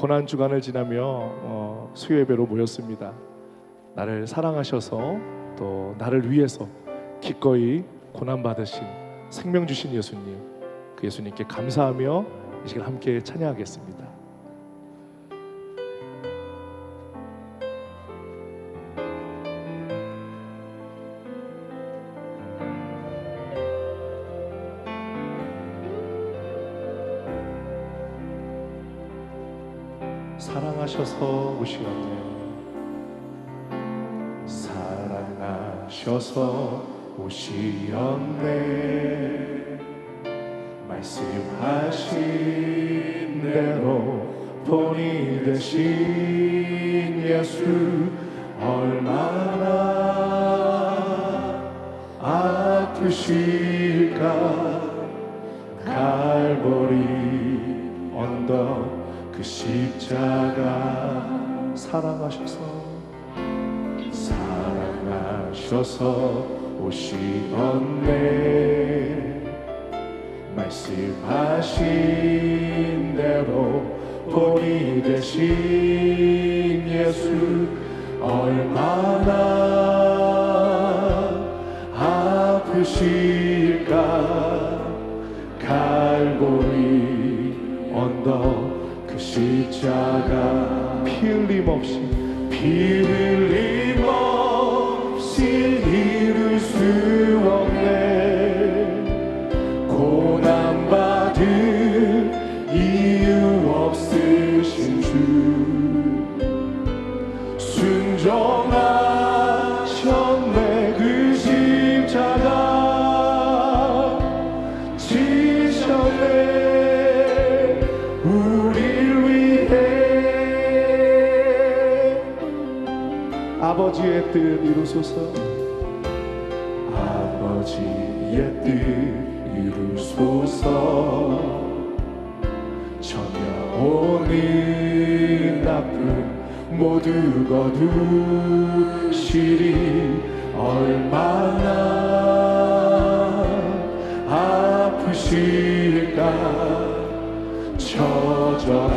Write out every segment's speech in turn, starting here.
고난 주간을 지나며 수요예배로 모였습니다. 나를 사랑하셔서 또 나를 위해서 기꺼이 고난 받으신 생명 주신 예수님, 그 예수님께 감사하며 이 시간 함께 찬양하겠습니다. 사랑하셔서 오시었네. 사랑하셔서 오시었네. 말씀하신 대로 본이 되신 예수, 얼마나 아프실까. 갈보리 언덕 그 십자가 사랑하셔서 오시었네. 말씀하신 대로 본이 되신 예수, 얼마나 아프실까. 갈보리 언덕 그 십자가 피 흘림 없이 이룰 수 없네. 고난받을 이유 없으신 주, 순종하셨네. 그 십자가 지셨네. 아버지의 뜻 이루소서. 아버지의 뜻 이루소서. 전혀 오는 아픔 모두 거두시리. 얼마나 아프실까. 처절한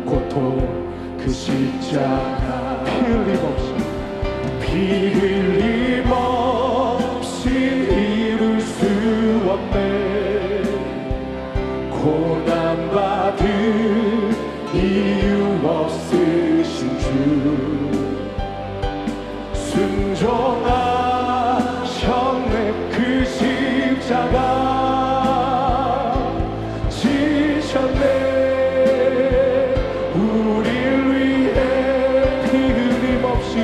고통 그 십자가 피 흘림 없이 이룰 수 없네. 고난받을 이유 없으신 주, 순종하셨네. 그 십자가 지셨네. 우릴 위해 피 흘림 없이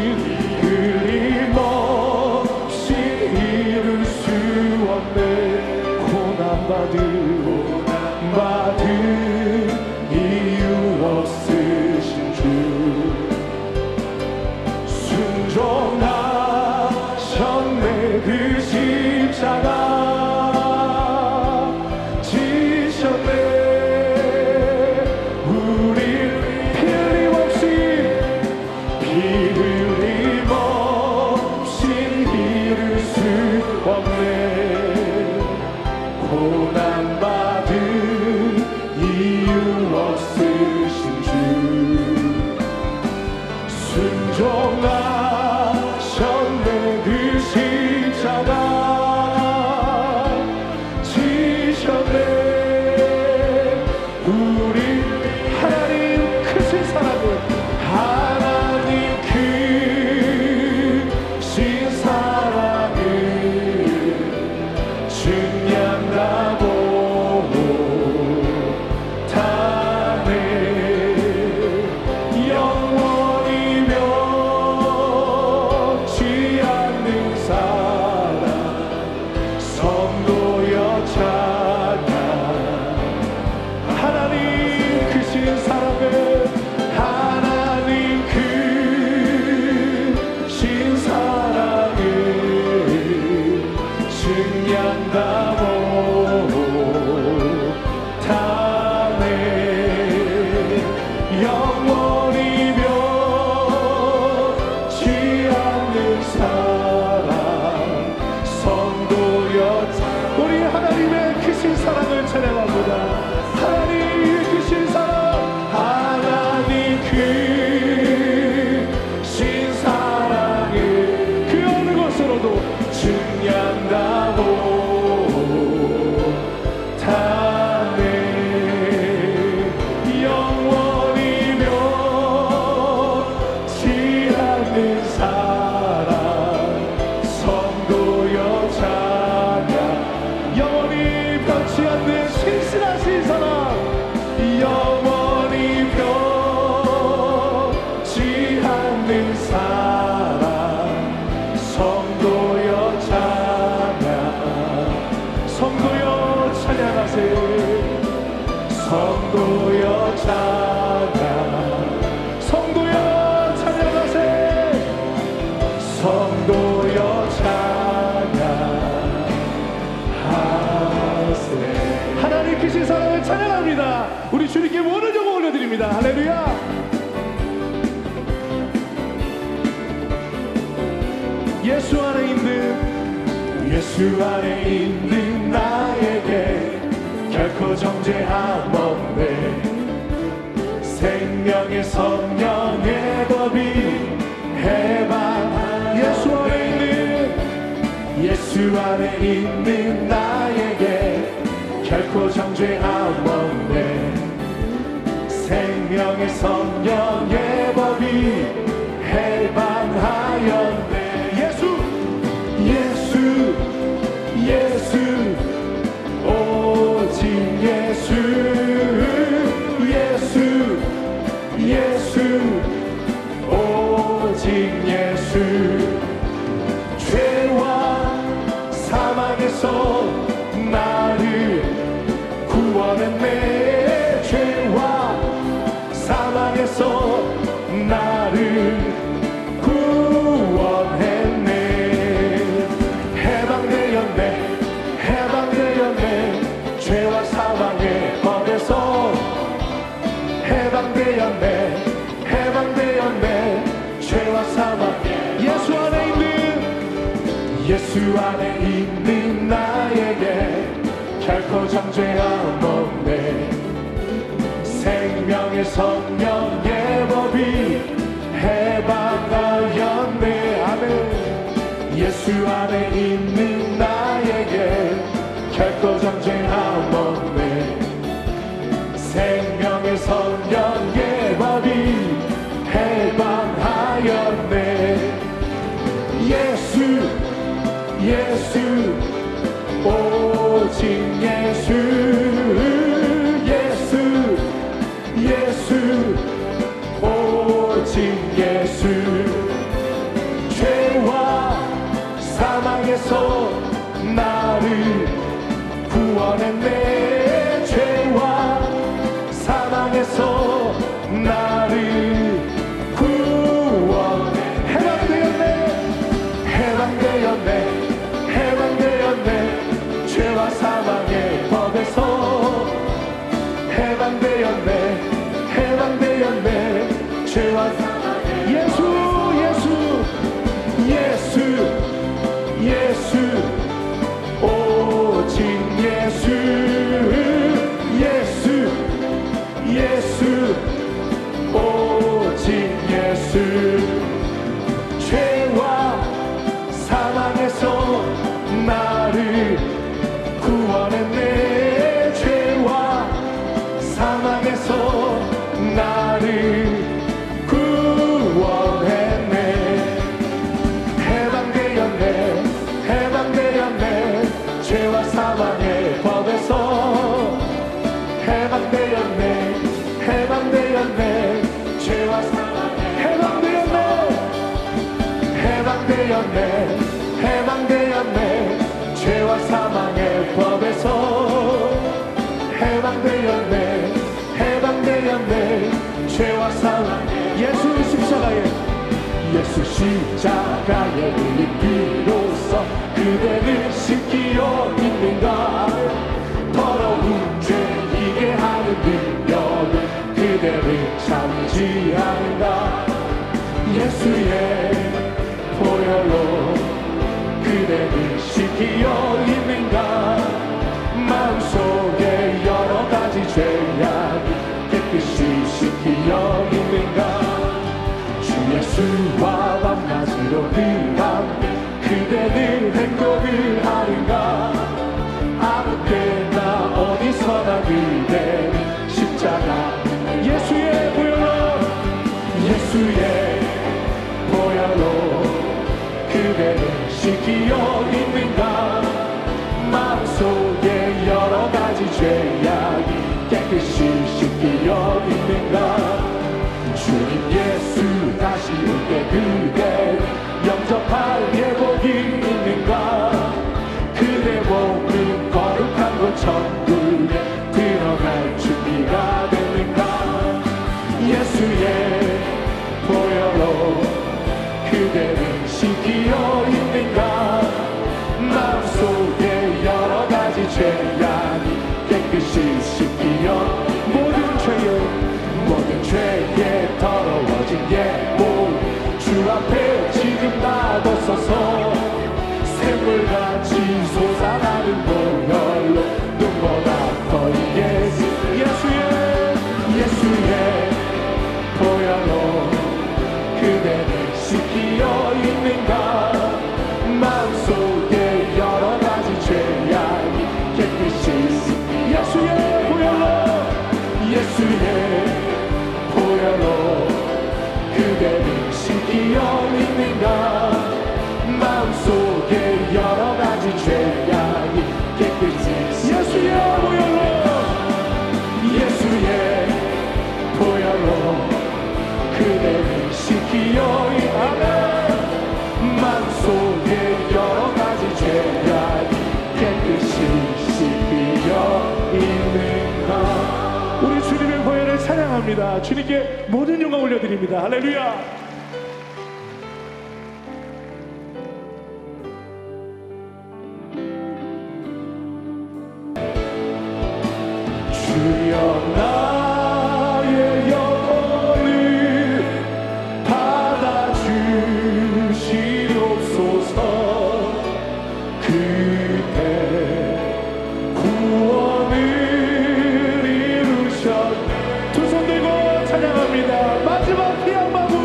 믿습니다. 할렐루야. 예수 안에 있는 나에게 결코 정죄함 없네. 생명의 성령의 법이 해방. 예수 안에 있는 나에게 결코 정죄함 없네. 생명의 성령의 법이 해방하였네. 예수 오직 예수 오직 예수. 죄와 사망에서 나를 구원했네. 죄와 사망에서 나를 구원했네. 해방되었네. 죄와 사망의 법에서 해방되었네. 죄와 사망의. 예수 안에 있는 나에게 결코 정죄함 없네. 생명의 성령의 법이 해방하였네. 아멘. 예수 안에 있는 나에게 결코 정죄함 없네. 생명의 성령의 법이 해방하였네. 예수 오직 예수 오직 예수. 죄와 사망에서 나를 구원했네. 죄와 사망에서 나를 구원해. 해방되었네. 죄와 사망의 법에서 해방되었네. 죄와 사망의. 예수 오직 예수 오직 예수. 죄와 사망에서 나를 구원했네. 죄와 사망에서 나를 구원했네. 해방되었네. 죄와 사망의 법에서 해방되었네. 죄와 사망의. 해방되었네. 죄와 사망의 법에서 해방되었네. 죄와 사망의. 예수 십자가의 흘린 피로써 그대를 씻기어 있는가. 더러운 죄 이게 하는 능력은 그대를 참지하는가. 예수의 보혈로 그대를 씻기어 있는가. 마음속에 여러 가지 죄악이 깨끗이 씻기어 있는가. 주 예수와 밤낮으로 그함 그대는 행복을 하는가. 아무 때나 어디서나 그대는 십자가. 예수의 보혈로 그대를 씻기어 있는가. 마음속에 여러 가지 죄악이 깨끗이 씻기어 있는가. 주님 예수 다시 올때 그대 영접할 예복이 있는가. 그대 몸은 거룩한 곳 천국에 들어갈 준비가 됐는가. 예수의 보혈로 그대를 씻기어 있는가. 마음속에 여러 가지 죄악이 깨끗이 씻기어. 모든 죄 속에 더러워진 예물주 앞에 지금 놔뒀어서 샘물같이 솟아나는 보혈로 눈보다 더 예수의 보혈로 그대를 씻기어 있는가 마음속에 여러 가지 죄악이 깨끗이 예수의 보혈로 그대를 씻기어 있는가 마음속에 여러 가지 죄악이 깨끗이 예수의 보혈로 그대를 씻기어 있는 마음속에 여러 가지 죄악이 깨끗이 씻기어 있는가. 우리 주님의 보혈을 찬양합니다. 주님께 모든 영광 올려드립니다. 할렐루야. 주여 나의 영혼을 받아주시옵소서. 그대 구원을 이루셨네. 두 손 들고 찬양합니다. 마지막 피 한 방울,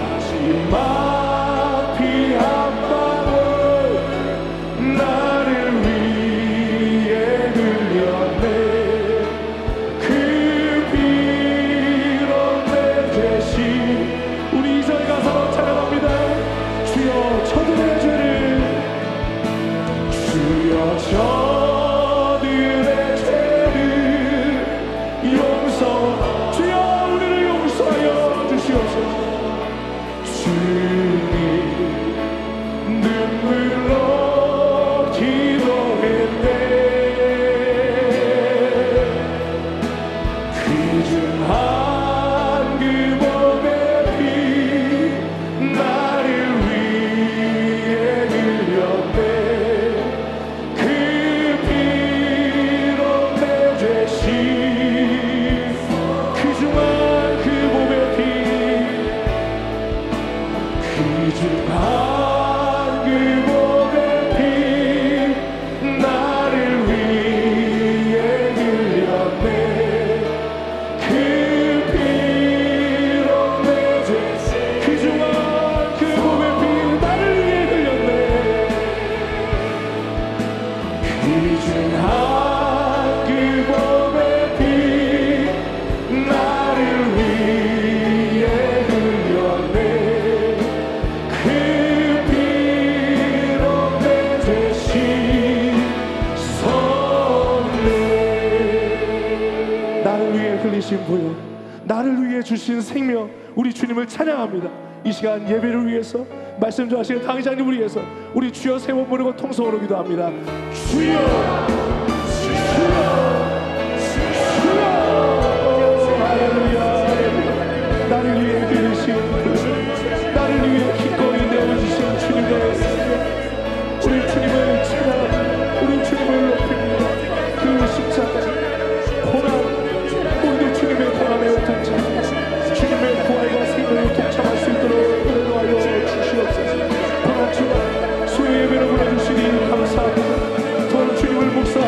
마지막 피 한 방울 나를 위해 흘렸네. 우리 이절 가사로 찬양합니다. 주여 저들의 죄를, 주여 저들의 죄를 용서, 주여 우리를 용서하여 주시옵소서. 주님 눈물로 기도했네. 그중 흘리신 보혈, 나를 위해 주신 생명, 우리 주님을 찬양합니다. 이 시간 예배를 위해서, 말씀 전하시는 강의자님을 위해서 우리 주여 세 번 부르고 통성으로 기도합니다. 주여, 주여, 주여. 할렐루야. 나를 위해 흘리신 보혈, 나를 위해 기꺼이 내어주신 주님의 생명, 우리 주님을 찬양합니다. 우리 주님을 높입니다. 그 십자가 고난, 고난의 동참, 주님의 부활과 생명을 동참할 수 있도록 은혜하여 주시옵소서. 고난 주간 수요 예배를 보내주시니 감사합니다. 더 주님을 묵상하고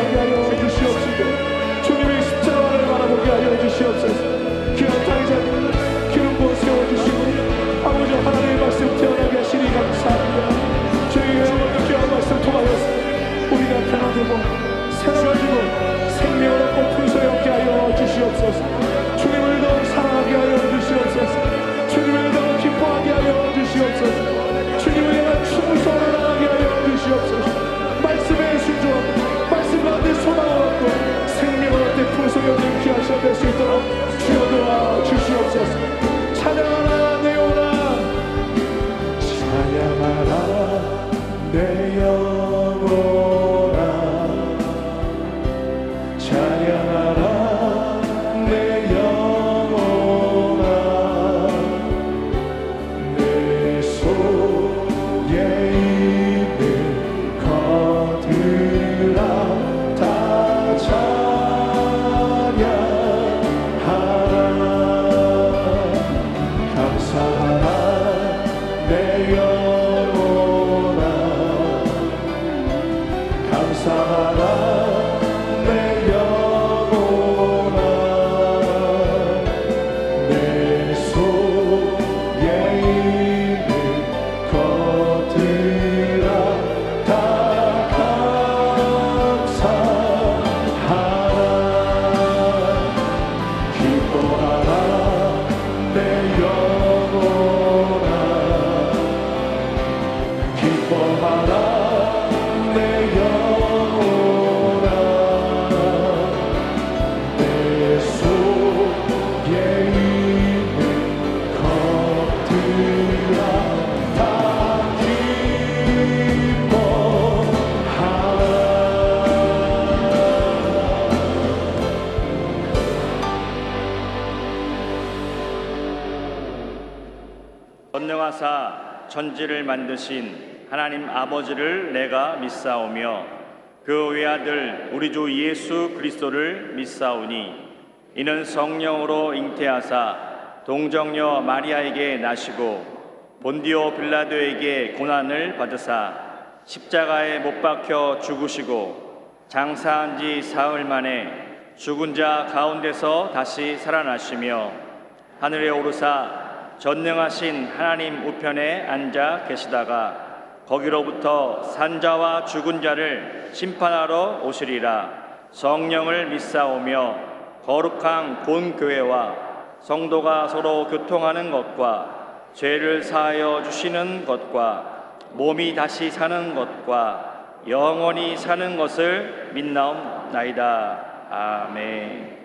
전능하사 천지를 만드신 하나님 아버지를 내가 믿사오며 그 외아들 우리 주 예수 그리스도를 믿사오니 이는 성령으로 잉태하사 동정녀 마리아에게 나시고 본디오 빌라도에게 고난을 받으사 십자가에 못 박혀 죽으시고 장사한 지 사흘 만에 죽은 자 가운데서 다시 살아나시며 하늘에 오르사 전능하신 하나님 우편에 앉아 계시다가 거기로부터 산자와 죽은 자를 심판하러 오시리라. 성령을 믿사오며 거룩한 본교회와 성도가 서로 교통하는 것과 죄를 사하여 주시는 것과 몸이 다시 사는 것과 영원히 사는 것을 믿나옵나이다. 아멘.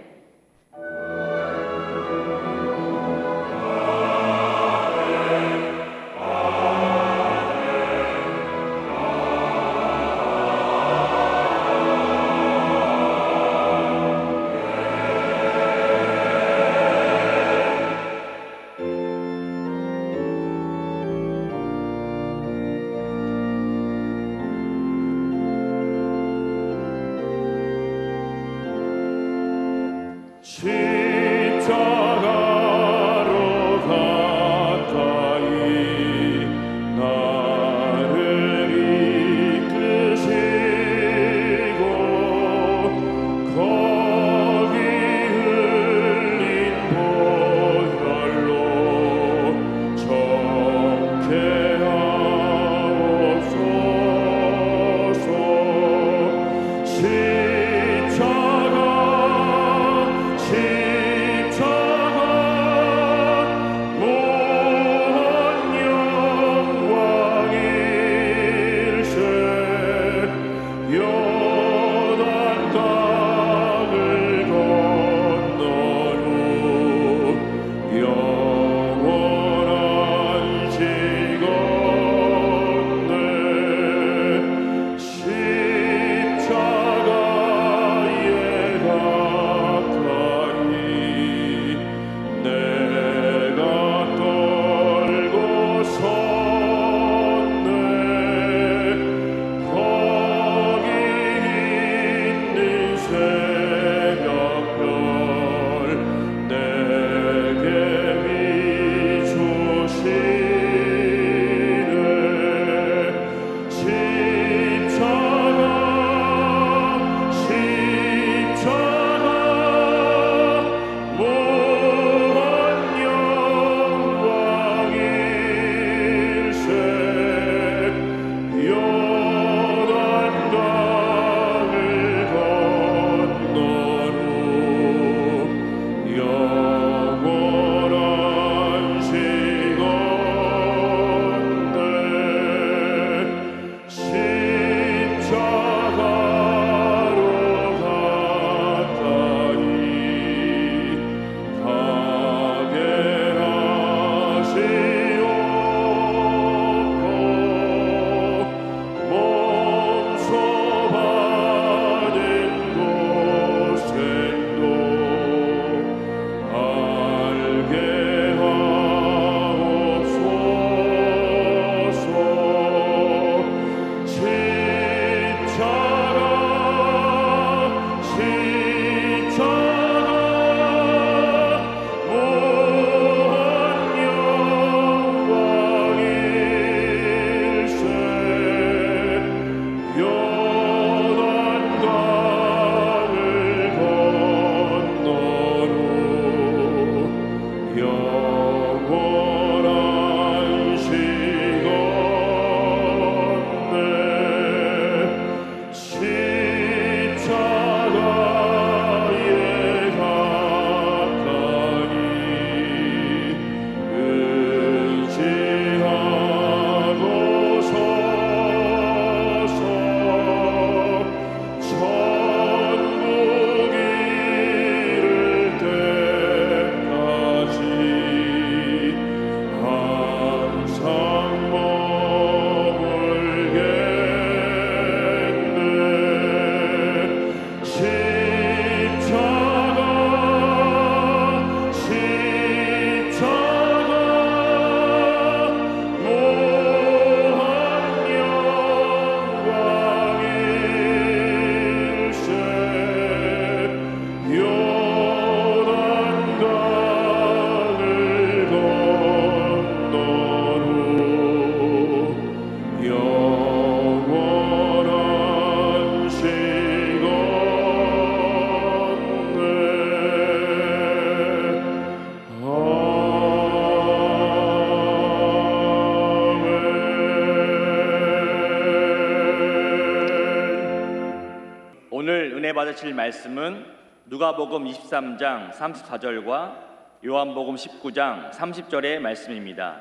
묵상하실 말씀은 누가복음 23장 34절과 요한복음 19장 30절의 말씀입니다.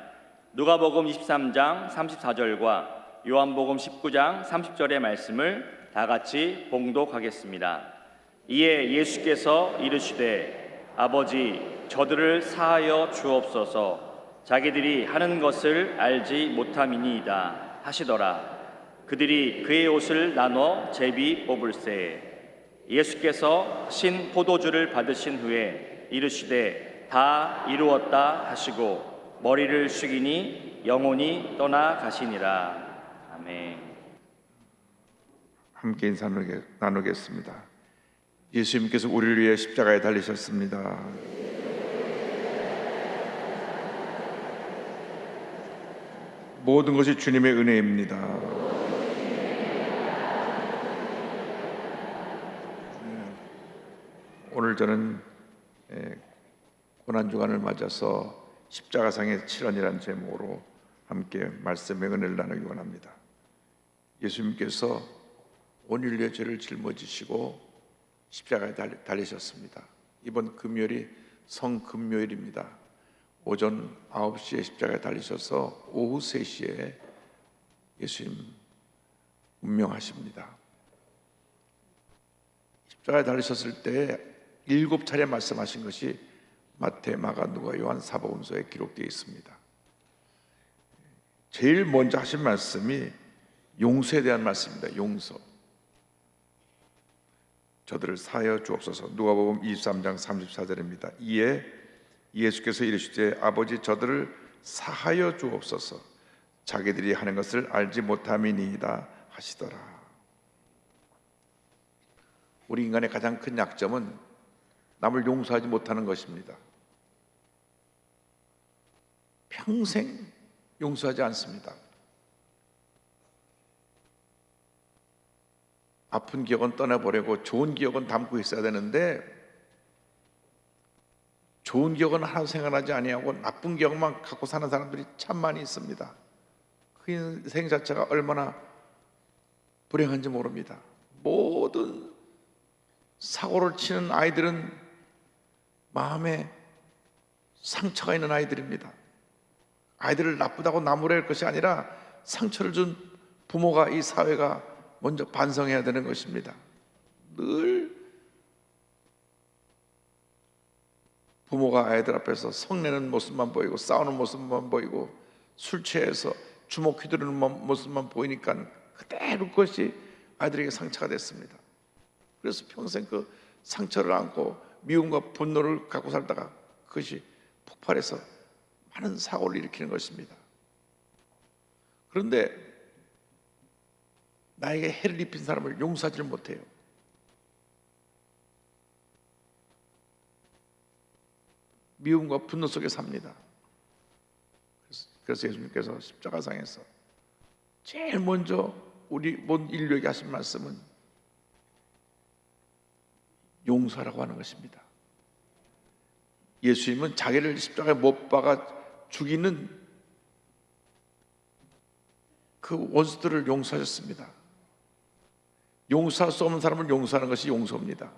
누가복음 23장 34절과 요한복음 19장 30절의 말씀을 다 같이 봉독하겠습니다. 이에 예수께서 이르시되 아버지 저들을 사하여 주옵소서 자기들이 하는 것을 알지 못함이니이다 하시더라. 그들이 그의 옷을 나눠 제비 뽑을세. 예수께서 신 포도주를 받으신 후에 이르시되 다 이루었다 하시고 머리를 숙이니 영혼이 떠나 가시니라. 아멘. 함께 인사 나누겠습니다. 예수님께서 우리를 위해 십자가에 달리셨습니다. 모든 것이 주님의 은혜입니다. 오늘 저는 고난주간을 맞아서 십자가상의 칠언이라는 제목으로 함께 말씀의 은혜를 나누기 원합니다. 예수님께서 온 인류의 죄를 짊어지시고 십자가에 달리셨습니다. 이번 금요일이 성금요일입니다. 오전 9시에 십자가에 달리셔서 오후 3시에 예수님 운명하십니다. 십자가에 달리셨을 때 7차례 말씀하신 것이 마태, 마가, 누가, 요한 사복음서에 기록되어 있습니다. 제일 먼저 하신 말씀이 용서에 대한 말씀입니다. 용서. 저들을 사하여 주옵소서. 누가복음 23장 34절입니다. 이에 예수께서 이르시되 아버지 저들을 사하여 주옵소서 자기들이 하는 것을 알지 못함이니이다 하시더라. 우리 인간의 가장 큰 약점은 남을 용서하지 못하는 것입니다. 평생 용서하지 않습니다. 아픈 기억은 떠나버리고 좋은 기억은 담고 있어야 되는데 좋은 기억은 하나도 생각나지 아니하고 나쁜 기억만 갖고 사는 사람들이 참 많이 있습니다. 그 인생 자체가 얼마나 불행한지 모릅니다. 모든 사고를 치는 아이들은 마음에 상처가 있는 아이들입니다. 아이들을 나쁘다고 나무랄 것이 아니라 상처를 준 부모가, 이 사회가 먼저 반성해야 되는 것입니다. 늘 부모가 아이들 앞에서 성내는 모습만 보이고 싸우는 모습만 보이고 술 취해서 주먹 휘두르는 모습만 보이니까 그대로 그것이 아이들에게 상처가 됐습니다. 그래서 평생 그 상처를 안고 미움과 분노를 갖고 살다가 그것이 폭발해서 많은 사고를 일으키는 것입니다. 그런데 나에게 해를 입힌 사람을 용서하지 못해요. 미움과 분노 속에 삽니다. 그래서 예수님께서 십자가상에서 제일 먼저 우리 온 인류에게 하신 말씀은 용서하라고 하는 것입니다. 예수님은 자기를 십자가에 못 박아 죽이는 그 원수들을 용서하셨습니다. 용서할 수 없는 사람을 용서하는 것이 용서입니다.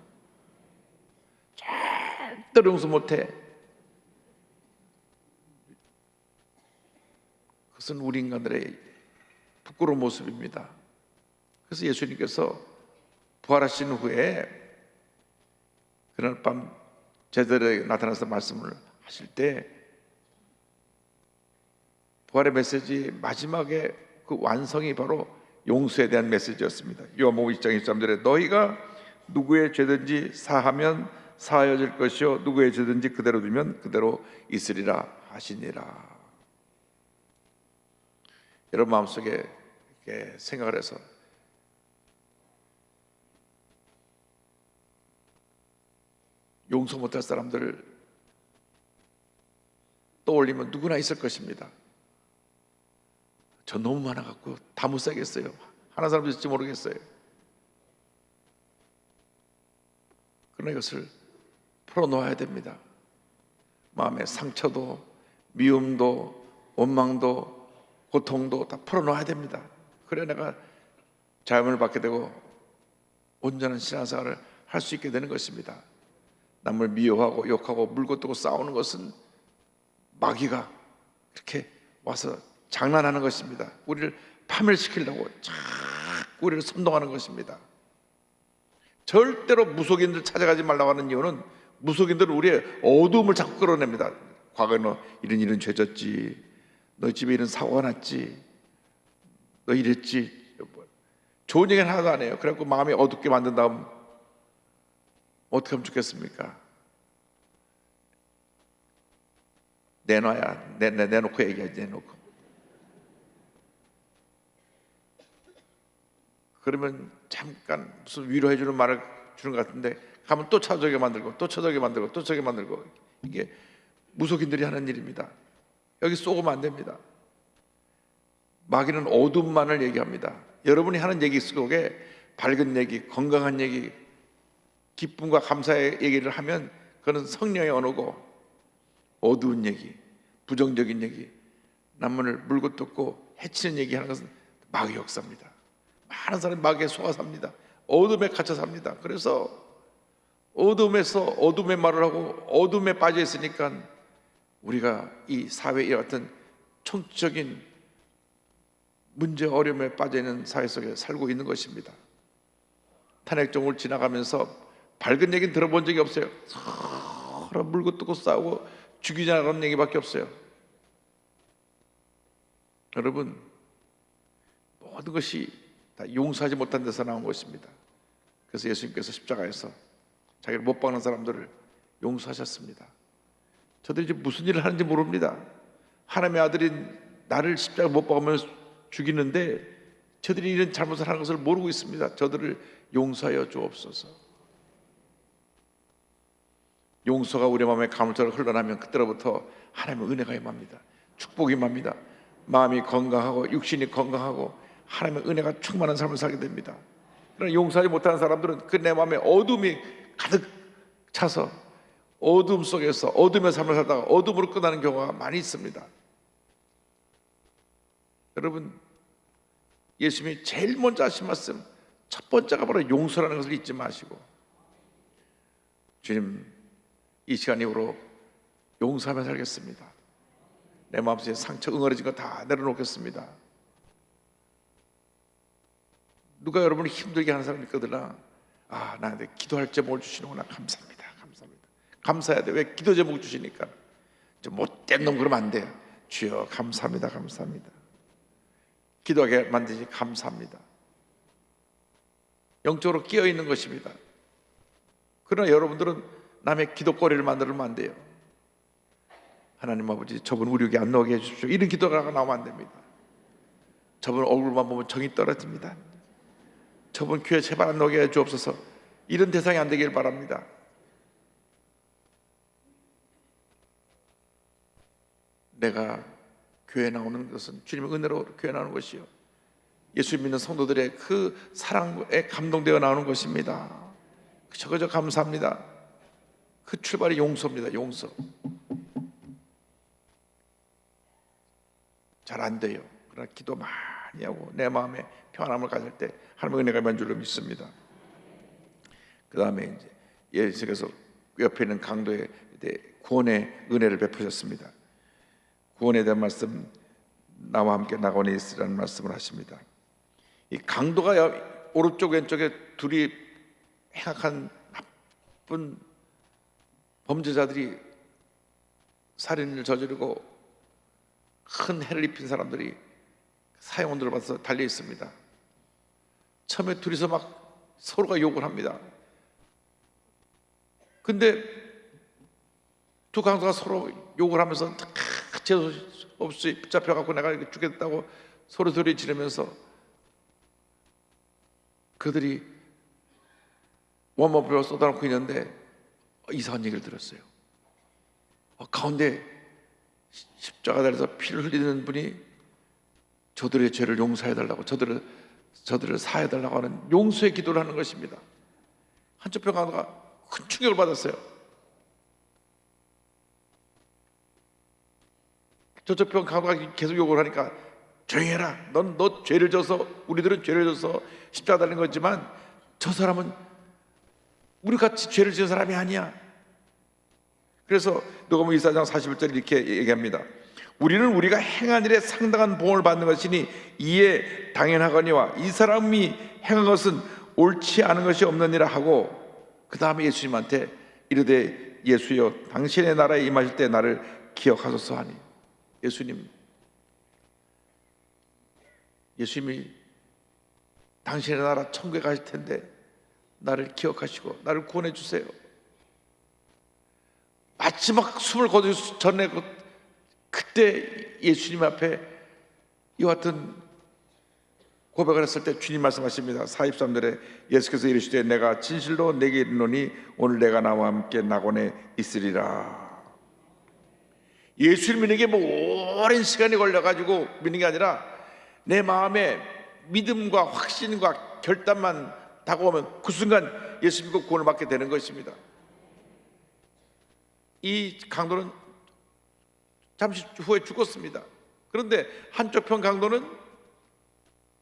절대로 용서 못해. 그것은 우리 인간들의 부끄러운 모습입니다. 그래서 예수님께서 부활하신 후에 그날 밤 제자들에게 나타나서 말씀을 하실 때 부활의 메시지 마지막에 그 완성이 바로 용서에 대한 메시지였습니다. 요한복음 1장 23절에 너희가 누구의 죄든지 사하면 사하여질 것이요 누구의 죄든지 그대로 두면 그대로 있으리라 하시니라. 여러분 마음속에 이렇게 생각을 해서 용서 못할 사람들을 떠올리면 누구나 있을 것입니다. 저 너무 많아갖고 다 못 살겠어요. 하나 사람도 있을지 모르겠어요. 그러나 이것을 풀어놓아야 됩니다. 마음의 상처도 미움도 원망도 고통도 다 풀어놓아야 됩니다. 그래야 내가 자유를 받게 되고 온전한 신앙생활을 할 수 있게 되는 것입니다. 남을 미워하고 욕하고 물고 뜨고 싸우는 것은 마귀가 이렇게 와서 장난하는 것입니다. 우리를 파멸시키려고 자꾸 우리를 선동하는 것입니다. 절대로 무속인들 찾아가지 말라고 하는 이유는 무속인들은 우리의 어두움을 자꾸 끌어냅니다. 과거에 너 이런 죄 졌지, 너 집에 이런 사고가 났지, 너 이랬지. 좋은 얘기는 하나도 안 해요. 그래갖고 마음이 어둡게 만든 다음 어떻게 하면 좋겠습니까? 내놔야 내놓고 얘기하지. 내놓고. 그러면 잠깐 무슨 위로해 주는 말을 주는 것 같은데 가면 또 쳐들게 만들고 또 쳐들게 만들고 또 쳐들게 만들고, 이게 무속인들이 하는 일입니다. 여기 쏘고면 안 됩니다. 마귀는 어둠만을 얘기합니다. 여러분이 하는 얘기 속에 밝은 얘기, 건강한 얘기, 기쁨과 감사의 얘기를 하면 그건 성령의 언어고, 어두운 얘기, 부정적인 얘기, 남을 물고 뜯고 해치는 얘기하는 것은 마귀 역사입니다. 많은 사람이 마귀에 속아 삽니다. 어둠에 갇혀 삽니다. 그래서 어둠에서 어둠의 말을 하고 어둠에 빠져 있으니까 우리가 이 사회의 같은 총적인 문제 어려움에 빠져 있는 사회 속에 살고 있는 것입니다. 탄핵종을 지나가면서 밝은 얘기는 들어본 적이 없어요. 서로 물고 뜯고 싸우고 죽이자는 얘기밖에 없어요. 여러분, 모든 것이 다 용서하지 못한 데서 나온 것입니다. 그래서 예수님께서 십자가에서 자기를 못 박는 사람들을 용서하셨습니다. 저들이 이제 무슨 일을 하는지 모릅니다. 하나님의 아들이 나를 십자가에 못 박으면 죽이는데 저들이 이런 잘못을 하는 것을 모르고 있습니다. 저들을 용서하여 주옵소서. 용서가 우리 마음에 가물처럼 흘러나면 그때로부터 하나님의 은혜가 임합니다. 축복이 임합니다. 마음이 건강하고 육신이 건강하고 하나님의 은혜가 충만한 삶을 살게 됩니다. 그러나 용서하지 못하는 사람들은 그 내 마음에 어둠이 가득 차서 어둠 속에서 어둠의 삶을 살다가 어둠으로 끝나는 경우가 많이 있습니다. 여러분, 예수님이 제일 먼저 하신 말씀, 첫 번째가 바로 용서라는 것을 잊지 마시고, 주님, 이 시간 이후로 용서하며 살겠습니다. 내 마음속에 상처 응어려진 거 다 내려놓겠습니다. 누가 여러분을 힘들게 하는 사람이 있거든요. 아, 나한테 기도할 제목을 주시는구나. 감사합니다. 감사합니다. 감사해야 돼. 왜 기도 제목 주시니까. 저 못된 놈 그러면 안 돼요. 주여 감사합니다. 감사합니다. 기도하게 만드시 감사합니다. 영적으로 깨어있는 것입니다. 그러나 여러분들은 남의 기도거리를 만들면 안 돼요. 하나님 아버지, 저분 우리 여기 안 나오게 해주십시오. 이런 기도가 나오면 안 됩니다. 저분 얼굴만 보면 정이 떨어집니다. 저분 교회 제발 안 나오게 해 주옵소서. 이런 대상이 안 되길 바랍니다. 내가 교회에 나오는 것은 주님의 은혜로 교회에 나오는 것이요, 예수 믿는 성도들의 그 사랑에 감동되어 나오는 것입니다. 그저 감사합니다. 그 출발이 용서입니다. 용서. 잘 안 돼요. 그러나 기도 많이 하고 내 마음에 평안함을 가질 때 하나님의 은혜가 임한 줄로 믿습니다. 그 다음에 이제 예수께서 옆에 있는 강도에 구원의 은혜를 베푸셨습니다. 구원에 대한 말씀, 나와 함께 낙원에 있으라는 말씀을 하십니다. 이 강도가 오른쪽 왼쪽에 둘이 행악한 나쁜 범죄자들이 살인을 저지르고 큰 해를 입힌 사람들이 사형원들을 받아서 달려 있습니다. 처음에 둘이서 막 서로가 욕을 합니다. 근데 두 강도가 서로 욕을 하면서 재수 없이 붙잡혀갖고 내가 이렇게 죽겠다고 소리 지르면서 그들이 원모병을 쏟아놓고 있는데 이상한 얘기를 들었어요. 가운데 십자가 달려서 피를 흘리는 분이 저들의 죄를 용서해달라고, 저들을 사해달라고 하는 용서의 기도를 하는 것입니다. 한쪽 편 강도가 큰 충격을 받았어요. 저쪽 편 강도가 계속 욕을 하니까 조용히 해라. 너 죄를 져서, 우리들은 죄를 져서 십자가 달린 거지만 저 사람은 우리 같이 죄를 지은 사람이 아니야. 그래서 누가복음 24장 41절 이렇게 얘기합니다. 우리는 우리가 행한 일에 상당한 보응을 받는 것이니 이에 당연하거니와 이 사람이 행한 것은 옳지 않은 것이 없느니라 하고, 그 다음에 예수님한테 이르되 예수여 당신의 나라에 임하실 때 나를 기억하소서 하니, 예수님이 당신의 나라 천국에 가실 텐데 나를 기억하시고 나를 구원해 주세요. 마지막 숨을 거두기 전에 그때 예수님 앞에 이와 같은 고백을 했을 때 주님 말씀하십니다. 43절에 예수께서 이르시되 내가 진실로 내게 이르노니 오늘 내가 나와 함께 낙원에 있으리라. 예수를 믿는 게 뭐 오랜 시간이 걸려가지고 믿는 게 아니라 내 마음에 믿음과 확신과 결단만 다가오면 그 순간 예수 믿고 구원을 받게 되는 것입니다. 이 강도는 잠시 후에 죽었습니다. 그런데 한쪽 편 강도는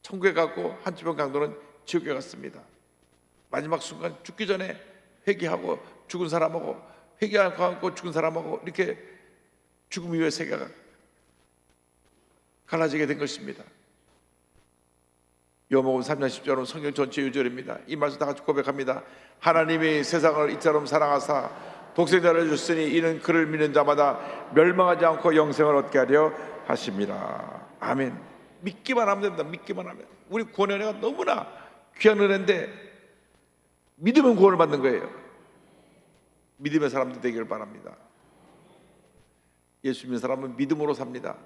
천국에 갔고 한쪽 편 강도는 지옥에 갔습니다. 마지막 순간 죽기 전에 회개하고 죽은 사람하고, 회개하고 죽은 사람하고 이렇게 죽음 이후의 세계가 갈라지게 된 것입니다. 요한복음 3장 10절은 성경 전체 유절입니다. 이 말씀 다 같이 고백합니다. 하나님이 세상을 이처럼 사랑하사 독생자를 주시니 이는 그를 믿는 자마다 멸망하지 않고 영생을 얻게 하려 하심이라. 아멘. 믿기만 하면 됩니다. 믿기만 하면. 우리 구원의 은혜가 너무나 귀한 은혜인데 믿으면 구원을 받는 거예요. 믿음의 사람들 되기를 바랍니다. 예수 믿는 사람은 믿음으로 삽니다.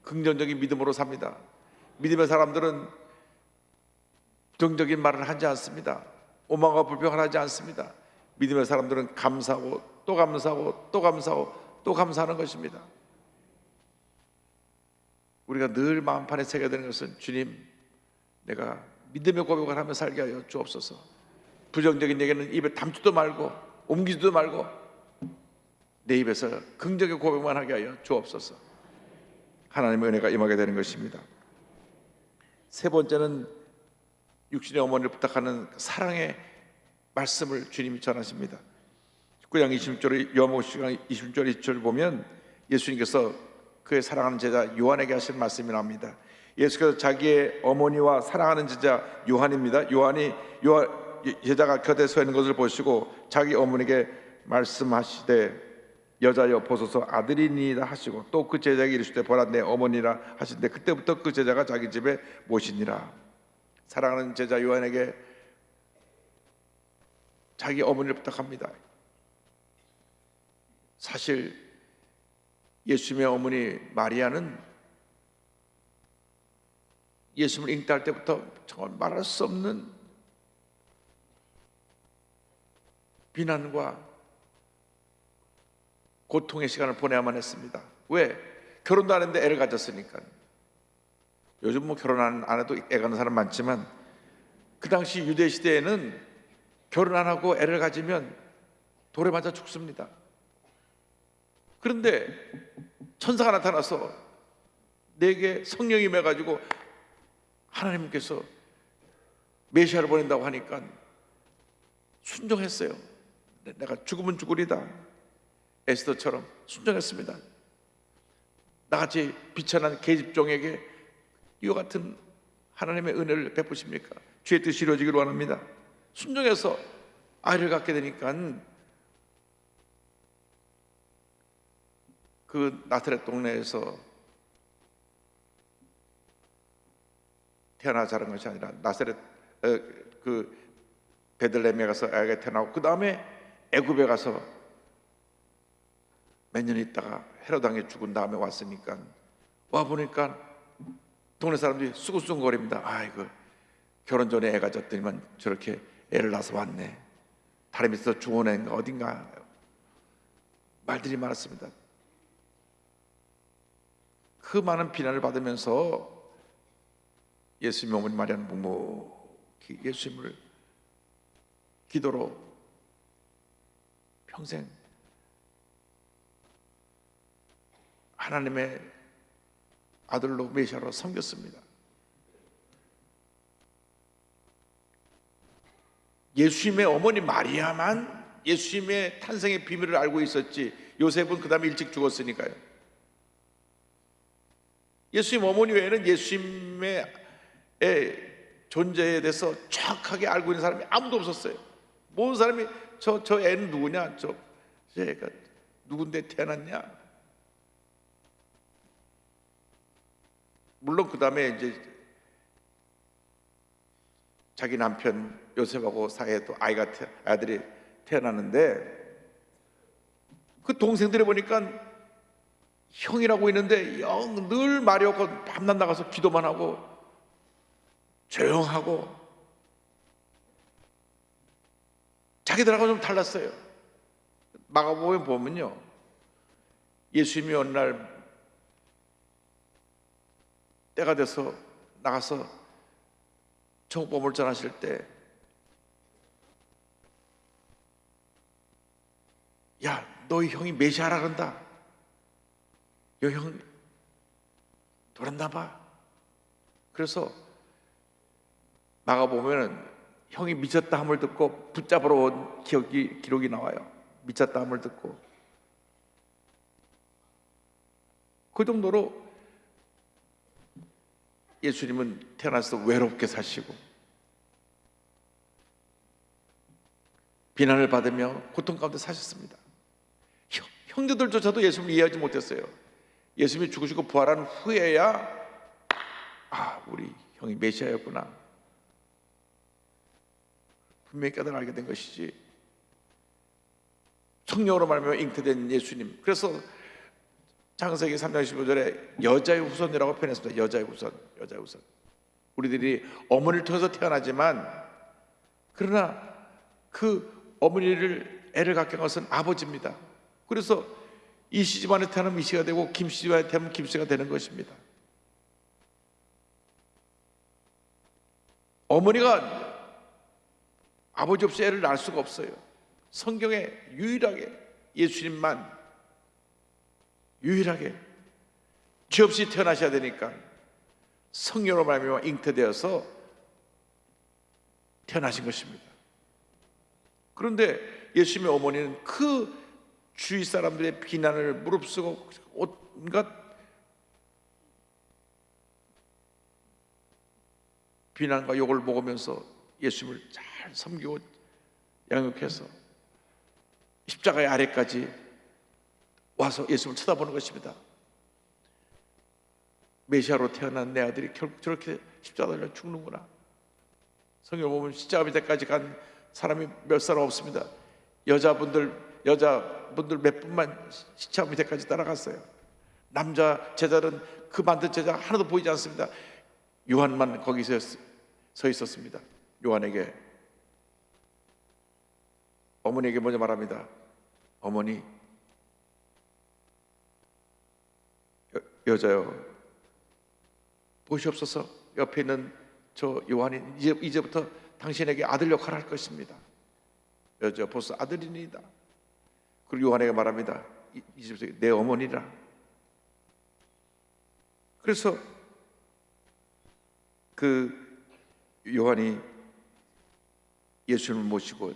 긍정적인 믿음으로 삽니다. 믿음의 사람들은 부정적인 말을 하지 않습니다. 오만과 불평을 하지 않습니다. 믿음의 사람들은 감사하고 또 감사하고 또 감사하고 또 감사하는 것입니다. 우리가 늘 마음판에 새겨야 되는 것은 주님, 내가 믿음의 고백을 하며 살게 하여 주옵소서. 부정적인 얘기는 입에 담지도 말고 옮기지도 말고 내 입에서 긍정의 고백만 하게 하여 주옵소서. 하나님의 은혜가 임하게 되는 것입니다. 세 번째는 육신의 어머니를 부탁하는 사랑의 말씀을 주님이 전하십니다. 19장 20절에 요한복음 20절 20절을 보면 예수님께서 그의 사랑하는 제자 요한에게 하신 말씀이 나옵니다. 예수께서 자기의 어머니와 사랑하는 제자 요한입니다. 요한 제자가 곁에 서 있는 것을 보시고 자기 어머니에게 말씀하시되 여자여 보소서 아들이니이다 하시고 또 그 제자에게 이르시되 보라 내 어머니라 하시는데 그때부터 그 제자가 자기 집에 모시니라. 사랑하는 제자 요한에게 자기 어머니를 부탁합니다. 사실 예수님의 어머니 마리아는 예수님을 잉태할 때부터 정말 말할 수 없는 비난과 고통의 시간을 보내야만 했습니다. 왜? 결혼도 안 했는데 애를 가졌으니까. 요즘 뭐 결혼 안 해도 애 가는 사람 많지만 그 당시 유대 시대에는 결혼 안 하고 애를 가지면 돌에 맞아 죽습니다. 그런데 천사가 나타나서 내게 성령이 임해가지고 하나님께서 메시아를 보낸다고 하니까 순종했어요. 내가 죽으면 죽으리다. 에스더처럼 순종했습니다. 나같이 비천한 계집종에게 이와 같은 하나님의 은혜를 베푸십니까? 주의 뜻이 이루어지기를 원합니다. 순종해서 아이를 갖게 되니까 그 나사렛 동네에서 태어나 자란 것이 아니라 나사렛 그 베들레헴에 가서 아이가 태어나고 그 다음에 애굽에 가서 몇 년 있다가 헤롯 왕이 죽은 다음에 왔으니까 와 보니까 동네 사람들이 수근수근거립니다. 아이고 결혼 전에 애 가졌더니만 저렇게 애를 낳아서 왔네. 다리 밑에서 죽은 애인가 어딘가 말들이 많았습니다. 그 많은 비난을 받으면서 예수님 어머니 마리아는 묵묵히 예수님을 기도로 평생 하나님의 아들로 메시아로 섬겼습니다. 예수님의 어머니 마리아만 예수님의 탄생의 비밀을 알고 있었지, 요셉은 그 다음에 일찍 죽었으니까요. 예수님 어머니 외에는 예수님의 존재에 대해서 정확하게 알고 있는 사람이 아무도 없었어요. 모든 사람이 저 애는 누구냐, 저 애가 누군데 태어났냐. 물론 그 다음에 이제 자기 남편 요셉하고 사이에 또 아들이 태어났는데, 그 동생들이 보니까 형이라고 있는데 영 늘 말이 없고 밤낮 나가서 기도만 하고 조용하고 자기들하고 좀 달랐어요. 마가복음에 보면요, 예수님이 어느 날 때가 돼서 나가서 천국복음을 전하실 때, 야, 너희 형이 메시아라 그런다. 여 형 돌았나 봐. 그래서 마가복음에는 형이 미쳤다 함을 듣고 붙잡으러 온 기록이 나와요. 미쳤다 함을 듣고. 그 정도로 예수님은 태어나서 외롭게 사시고 비난을 받으며 고통 가운데 사셨습니다. 형제들조차도 예수님을 이해하지 못했어요. 예수님이 죽으시고 부활한 후에야 우리 형이 메시아였구나 분명히 깨달아 된 것이지, 성령으로 말미암아 잉태된 예수님. 그래서 창세기 3장 15절에 여자의 후손이라고 표현했습니다. 여자의 후손. 우리들이 어머니를 통해서 태어나지만, 그러나 그 애를 갖게 한 것은 아버지입니다. 그래서 이 씨 집안에 태어나면 이 씨가 되고 김 씨 집안에 태어나면 김 씨가 되는 것입니다. 어머니가 아버지 없이 애를 낳을 수가 없어요. 성경에 유일하게 예수님만 유일하게 죄 없이 태어나셔야 되니까 성령으로 말미암아 잉태되어서 태어나신 것입니다. 그런데 예수님의 어머니는 그 주위 사람들의 비난을 무릅쓰고 온갖 비난과 욕을 먹으면서 예수님을 잘 섬기고 양육해서 십자가의 아래까지 와서 예수님을 쳐다보는 것입니다. 메시아로 태어난 내 아들이 결국 저렇게 십자가 달려 죽는구나. 성경 보면 십자가 밑에까지 간 사람이 몇 사람 없습니다. 여자분들 몇 분만 십자가 밑에까지 따라갔어요. 남자 제자는 그 만든 제자가 하나도 보이지 않습니다. 요한만 거기서 서 있었습니다. 요한에게, 어머니에게 먼저 말합니다. 어머니, 여자요, 보시옵소서. 옆에 있는 저 요한이 이제부터 당신에게 아들 역할을 할 것입니다. 여자, 벌써 아들이니이다. 그리고 요한에게 말합니다. 이제부터 내 어머니라. 그래서 그 요한이 예수님을 모시고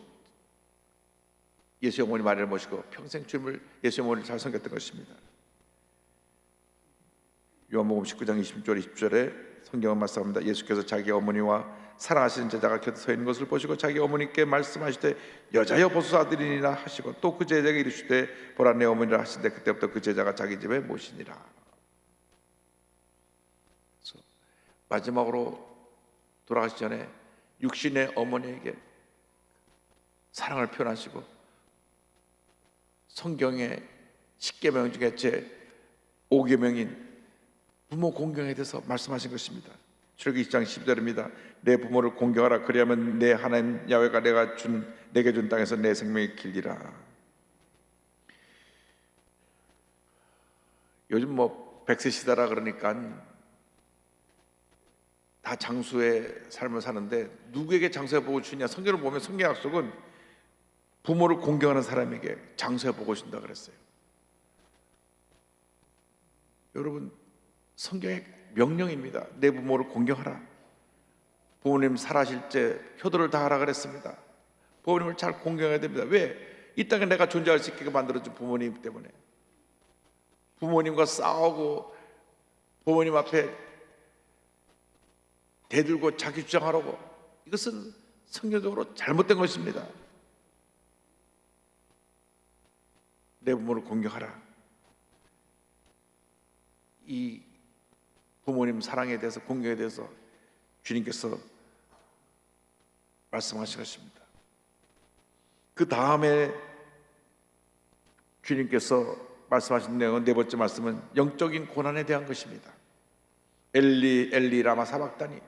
예수의 어머니 마리아를 모시고 평생 주님을, 예수의 어머니를 잘 섬겼던 것입니다. 요한복음 19장 20절 20절에 성경은 말씀합니다. 예수께서 자기 어머니와 사랑하시는 제자가 곁에 서 있는 것을 보시고 자기 어머니께 말씀하시되 여자여 보소서 아들이니라 하시고 또 그 제자에게 이르시되 보라 내 어머니라 하시되 그때부터 그 제자가 자기 집에 모시니라. 그래서 마지막으로 돌아가시 전에 육신의 어머니에게 사랑을 표현하시고 성경의 10계명 중에 제 5계명인 부모 공경에 대해서 말씀하신 것입니다. 출애굽기 20장 10절입니다. 내 부모를 공경하라. 그리하면 내 하나님 야훼가 내게 준 땅에서 내 생명이 길리라. 요즘 100세 시대라 그러니까 다 장수의 삶을 사는데 누구에게 장수의 복을 주냐? 성경을 보면 성경 약속은 부모를 공경하는 사람에게 장수의 복을 준다 그랬어요. 여러분, 성경의 명령입니다. 내 부모를 공경하라. 부모님 살아실 때 효도를 다하라 그랬습니다. 부모님을 잘 공경해야 됩니다. 왜? 이 땅에 내가 존재할 수 있게 만들어준 부모님 때문에. 부모님과 싸우고 부모님 앞에 대들고 자기 주장하라고, 이것은 성경적으로 잘못된 것입니다. 내 부모를 공경하라. 이 부모님 사랑에 대해서, 공경에 대해서 주님께서 말씀하신 것입니다. 그 다음에 주님께서 말씀하신 내용은, 네 번째 말씀은 영적인 고난에 대한 것입니다. 엘리 엘리 라마 사박다니,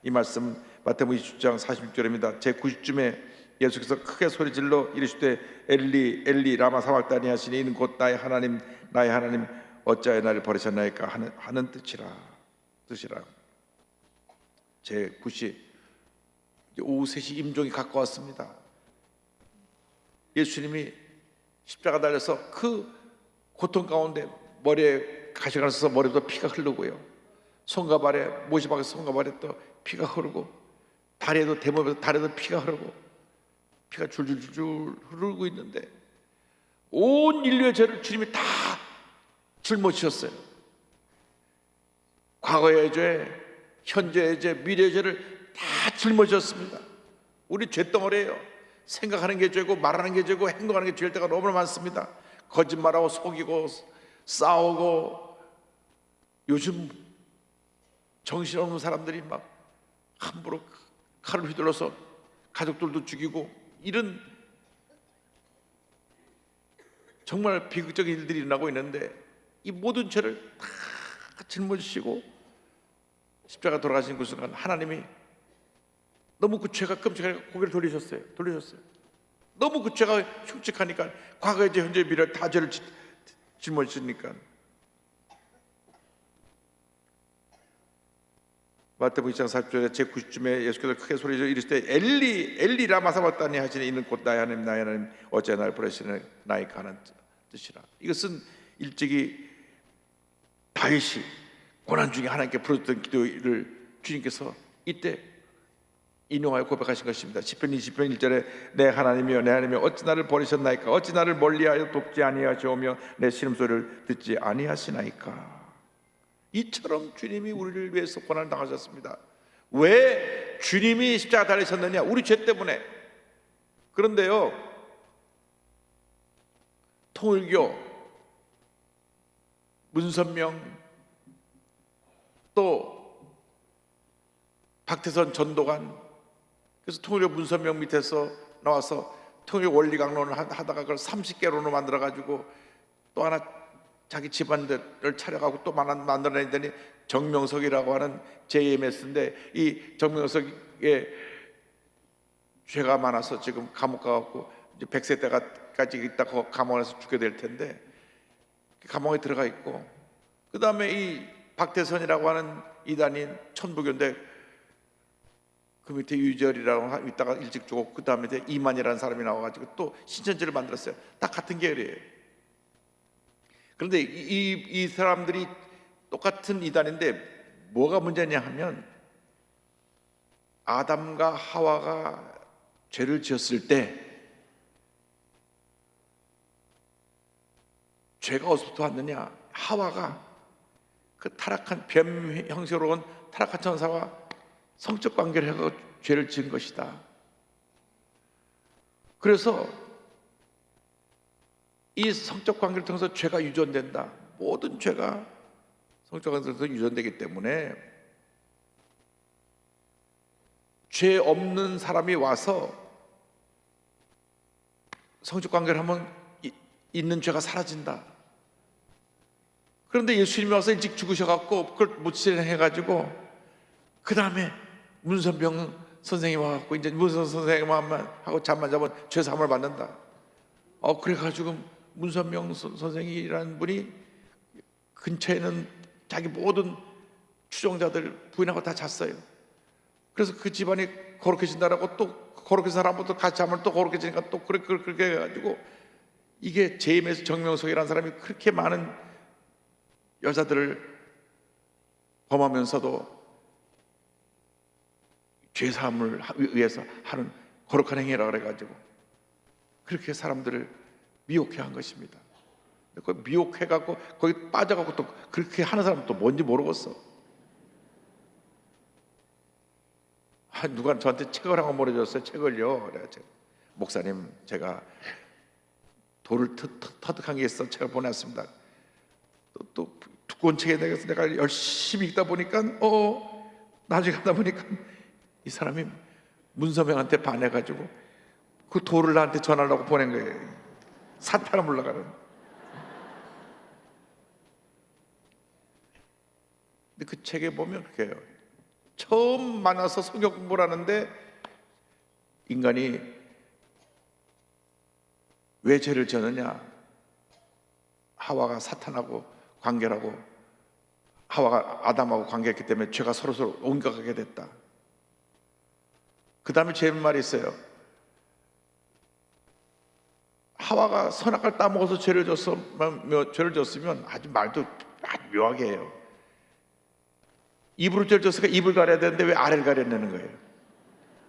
이 말씀 마태복음 20장 46절입니다. 제 90쯤에 예수께서 크게 소리질러 이르시되 엘리 엘리 라마 사박다니 하시니 이는 곧 나의 하나님 나의 하나님 어찌하여 나를 버리셨나이까 하는 뜻이라. 제 9시 오후 3시 임종이 가까웠습니다. 예수님이 십자가 달려서 그 고통 가운데 머리에 가시가 나서 머리부터 피가 흐르고요, 손과 발에, 못이 손과 발에 또 피가 흐르고, 다리에도, 대목에서 다리에도 피가 흐르고, 피가 줄줄줄 흐르고 있는데 온 인류의 죄를 주님이 다 짊어지셨어요. 과거의 죄, 현재의 죄, 미래의 죄를 다 짊어지셨습니다. 우리 죄덩어리예요. 생각하는 게 죄고, 말하는 게 죄고, 행동하는 게 죄일 때가 너무 많습니다. 거짓말하고 속이고 싸우고, 요즘 정신없는 사람들이 막 함부로 칼을 휘둘러서 가족들도 죽이고, 이런 정말 비극적인 일들이 일어나고 있는데, 이 모든 죄를 다 짊어지시고 십자가 돌아가신 그 순간 하나님이 너무 그 죄가 끔찍하니까 고개를 돌리셨어요. 너무 그 죄가 흉측하니까, 과거의 죄, 현재의 미래 다 죄를 짊어지니까. 마태복음 2장 40절에 제 90쯤에 예수께서 크게 소리져 이르시되 엘리 엘리 라마 사박다니 하시니 이는 곧 나의 하나님 나의 하나님 어찌하여 나를 버리시나이까 하는 뜻이라. 이것은 일찍이 다윗이 고난 중에 하나님께 부르짖던 기도를 주님께서 이때 인용하여 고백하신 것입니다. 시편 20편 1절에 내 하나님이여 내 하나님이여 어찌 나를 버리셨나이까, 어찌 나를 멀리하여 돕지 아니하시오며 내 신음소리를 듣지 아니하시나이까. 이처럼 주님이 우리를 위해서 고난을 당하셨습니다. 왜 주님이 십자가 달리셨느냐? 우리 죄 때문에. 그런데요, 통일교, 문선명, 또 박태선 전도관, 그래서 통일교 문선명 밑에서 나와서 통일교 원리 강론을 하다가 그걸 30개론으로 만들어 가지고 또 하나 자기 집안들을 차려가고 또 만들어내더니 정명석이라고 하는 JMS인데, 이 정명석의 죄가 많아서 지금 감옥 가갖고 이제 100세 때까지 있다가 감옥에서 죽게 될 텐데, 감옥에 들어가 있고, 그 다음에 이 박태선이라고 하는 이단인 천부교인데, 그 밑에 유절이라고 있다가 일찍 죽고, 그 다음에 이만이라는 사람이 나와가지고 또 신천지를 만들었어요. 다 같은 계열이에요. 그런데 이 사람들이 똑같은 이단인데 뭐가 문제냐 하면, 아담과 하와가 죄를 지었을 때 죄가 어디서부터 왔느냐? 하와가 그 타락한 뱀 형식으로 온 타락한 천사와 성적 관계를 해서 죄를 지은 것이다. 그래서 이 성적 관계를 통해서 죄가 유전된다. 모든 죄가 성적 관계를 통해서 유전되기 때문에 죄 없는 사람이 와서 성적 관계를 하면 있는 죄가 사라진다. 그런데 예수님이 와서 일찍 죽으셔갖고 그걸 못 실행해가지고, 그 다음에 문선병 선생님 와갖고 이제 문선 선생님만 하고 잠만 자면 죄 사함을 받는다. 그래가지고 문선명 선생이라는 분이 근처에는 자기 모든 추종자들 부인하고 다 잤어요. 그래서 그 집안이 거룩해진다라고, 또 거룩한 사람부터 같이 자면 또 거룩해지니까 또 그렇게 해가지고, 이게 JMS 정명석이라는 사람이 그렇게 많은 여자들을 범하면서도 죄사함을 위해서 하는 거룩한 행위라 그래가지고 그렇게 사람들을 미혹해 한 것입니다. 그 미혹해갖고 거기 빠져갖고 또 그렇게 하는 사람은 또 뭔지 모르겠어. 누가 저한테 책을 한 권 보내줬어요. 책을요. 그래 제가, 목사님 제가 돌을 터득한 게 있어 책을 보냈습니다. 또 두꺼운 책에 대해서 내가 열심히 읽다 보니까 나중에 가다 보니까 이 사람이 문서명한테 반해가지고 그 돌을 나한테 전하려고 보낸 거예요. 사탄을 물러가는. 근데 그 책에 보면 그렇게 해요. 처음 만나서 성경 공부를 하는데 인간이 왜 죄를 지었느냐? 하와가 사탄하고 관계를 하고 하와가 아담하고 관계했기 때문에 죄가 서로서로 옮겨가게 됐다. 그 다음에 제 말이 있어요. 하와가 선악과를 따먹어서 죄를 졌으면 아주 말도 아주 묘하게 해요. 입으로 죄를 졌으니까 입을 가려야 되는데 왜 아래를 가려내는 거예요?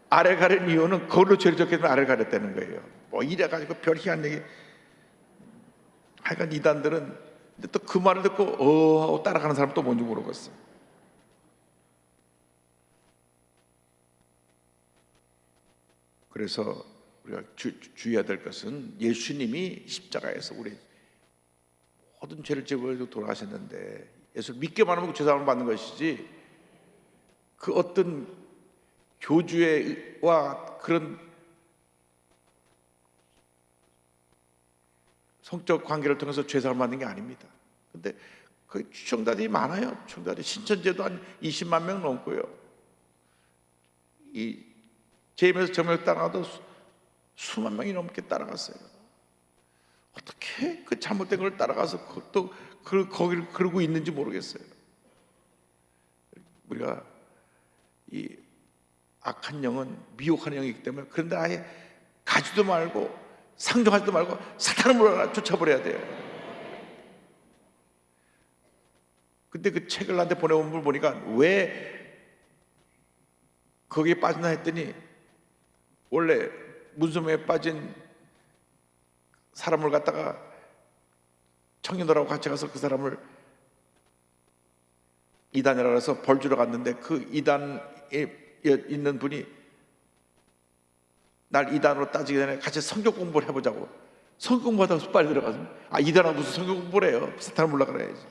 아래 가린 이유는 그걸로 죄를 졌기 때문에 아래를 가렸다는 거예요. 뭐 이래가지고 별 희한 얘기. 하여간 이단들은 또 그 말을 듣고 하고 따라가는 사람 또 뭔지 모르겠어. 그래서 우리가 주의해야 될 것은 예수님이 십자가에서 우리 모든 죄를 지고 돌아가셨는데 예수를 믿기만 하면 죄사함을 받는 것이지 그 어떤 교주와 그런 성적 관계를 통해서 죄사함을 받는 게 아닙니다. 근데 그 추종자들이 많아요. 추종자들이 신천지에도 한 20만 명 넘고요. 이 제임에서 정말 따라가도 수만 명이 넘게 따라갔어요. 어떻게 그 잘못된 걸 따라가서 또 거기를 그러고 있는지 모르겠어요. 우리가 이 악한 영은 미혹하는 영이기 때문에 그런데 아예 가지도 말고 상종하지도 말고 사탄을 물어라 쫓아버려야 돼요. 근데 그 책을 나한테 보내온 걸 보니까 왜 거기에 빠졌나 했더니 원래 문서명에 빠진 사람을 갖다가 청년들하고 같이 가서 그 사람을 이단이라고 해서 벌 주러 갔는데 그 이단에 있는 분이 날 이단으로 따지기 전에 같이 성경 공부를 해보자고. 성경 공부하다가 빨리 들어가서 이단하고 무슨 성경 공부를 해요? 사탄을 물러가야지.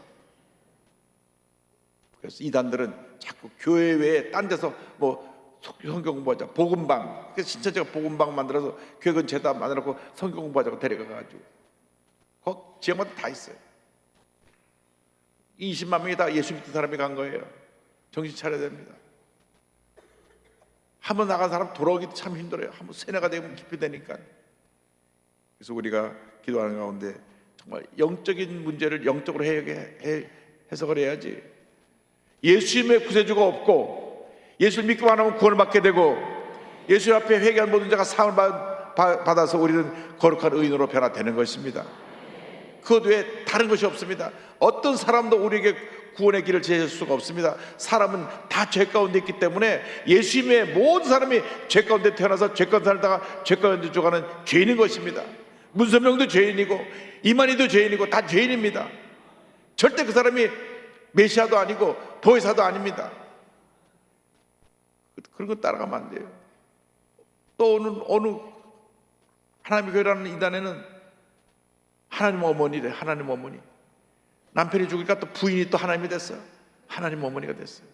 그래서 이단들은 자꾸 교회 외에 딴 데서 뭐 성경 공부하자, 복음방. 그래서 신천지가 복음방 만들어서 교회 근처에다 만들어놓고 성경 공부하자고 데려가가지고 그 지역마다 다 있어요. 20만 명이 다 예수 믿는 사람이 간 거예요. 정신 차려야 됩니다. 한번 나간 사람 돌아오기도 참 힘들어요. 한번 세뇌가 되면 깊이 되니까. 그래서 우리가 기도하는 가운데 정말 영적인 문제를 영적으로 해석을 해야지. 예수님의 구세주가 없고 예수를 믿기만 하면 구원을 받게 되고 예수 앞에 회개한 모든 자가 사함을 받아서 우리는 거룩한 의인으로 변화되는 것입니다. 그것 외에 다른 것이 없습니다. 어떤 사람도 우리에게 구원의 길을 제시할 수가 없습니다. 사람은 다 죄 가운데 있기 때문에 예수님의 모든 사람이 죄 가운데 태어나서 죄 가운데 살다가 죄 가운데 죽어가는 죄인인 것입니다. 문선명도 죄인이고 이만희도 죄인이고 다 죄인입니다. 절대 그 사람이 메시아도 아니고 보혜사도 아닙니다. 그런 거 따라가면 안 돼요. 또 어느 하나님의 교회라는 이단에는 하나님 어머니래. 하나님 어머니. 남편이 죽으니까 또 부인이 또 하나님이 됐어요. 하나님 어머니가 됐어요.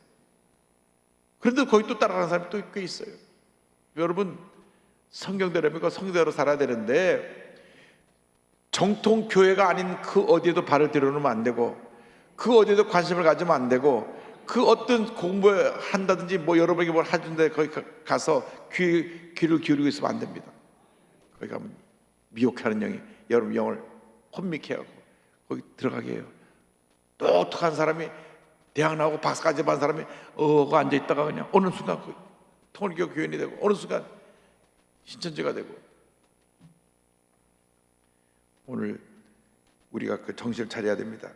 그런데 거기 또 따라가는 사람이 또 꽤 있어요. 여러분 성경대로 믿고 성경대로 살아야 되는데 정통 교회가 아닌 그 어디에도 발을 들여놓으면 안 되고 그 어디에도 관심을 가지면 안 되고 그 어떤 공부를 한다든지 뭐 여러분에게 뭘 하는데 거기 가서 귀를 기울이고 있으면 안 됩니다. 거기 가면 미혹하는 영이 여러분 영을 혼미케 하고 거기 들어가게 해요. 똑똑한 사람이 대학 나오고 박사까지 받은 사람이 그거 앉아있다가 그냥 어느 순간 그 통일교 교인이 되고 어느 순간 신천지가 되고. 오늘 우리가 그 정신을 차려야 됩니다.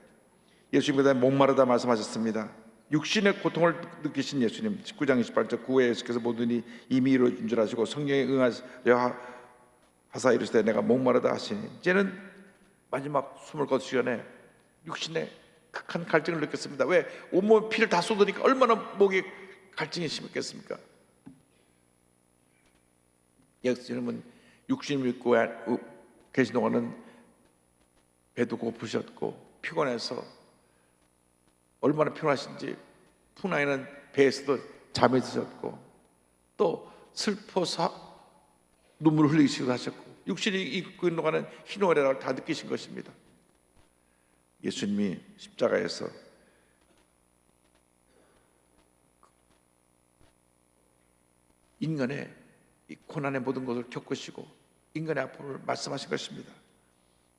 예수님께서 목마르다 말씀하셨습니다. 육신의 고통을 느끼신 예수님, 19장 28절 구에 예수께서 모든 일이 이미 이루어진 줄 아시고 성령에 응하여 하사 이르시되 내가 목마르다 하시니, 이제는 마지막 숨을 거두기 전에 육신의 극한 갈증을 느꼈습니다. 왜? 온몸에 피를 다 쏟으니까 얼마나 목에 갈증이 심했겠습니까? 예수님은 육신을 믿고 계신 동안은 배도 고프셨고 피곤해서 얼마나 피곤하신지 풍랑에는 배에서도 잠이 드셨고 또 슬퍼서 눈물을 흘리시기도 하셨고 육신이 입고 있는 동안은 희노애락을 다 느끼신 것입니다. 예수님이 십자가에서 인간의 이 고난의 모든 것을 겪으시고 인간의 아픔을 말씀하신 것입니다.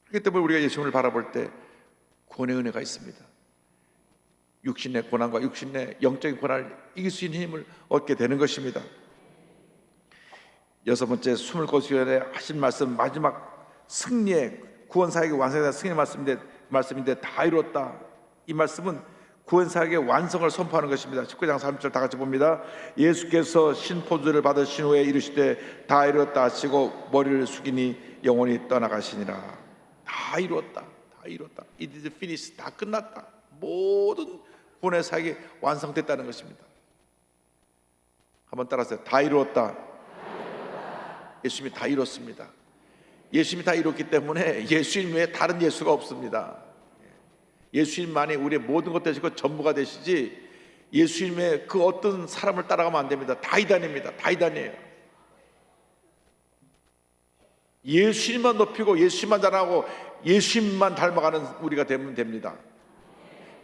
그렇기 때문에 우리가 예수님을 바라볼 때 구원의 은혜가 있습니다. 육신의 고난과 육신의 영적인 고난을 이길 수 있는 힘을 얻게 되는 것입니다. 여섯 번째, 숨을 거두기 전에 하신 말씀, 마지막 승리의 구원사역의 완성에 대한 승리의 말씀인데 다 이루었다. 이 말씀은 구원사역의 완성을 선포하는 것입니다. 19장 30절 다 같이 봅니다. 예수께서 신포도주를 받으신 후에 이르시되 다 이루었다 하시고 머리를 숙이니 영혼이 떠나가시니라. 다 이루었다. 다 이루었다. It is finished. 다 끝났다. 모든 구원의 사역이 완성됐다는 것입니다. 한번 따라하세요. 다 이루었다. 예수님이 다 이뤘습니다. 예수님이 다 이뤘기 때문에 예수님 외에 다른 예수가 없습니다. 예수님만이 우리의 모든 것 되시고 전부가 되시지 예수님의 그 어떤 사람을 따라가면 안 됩니다. 다 이단입니다. 다 이단이에요. 예수님만 높이고 예수님만 자랑하고 예수님만 닮아가는 우리가 되면 됩니다.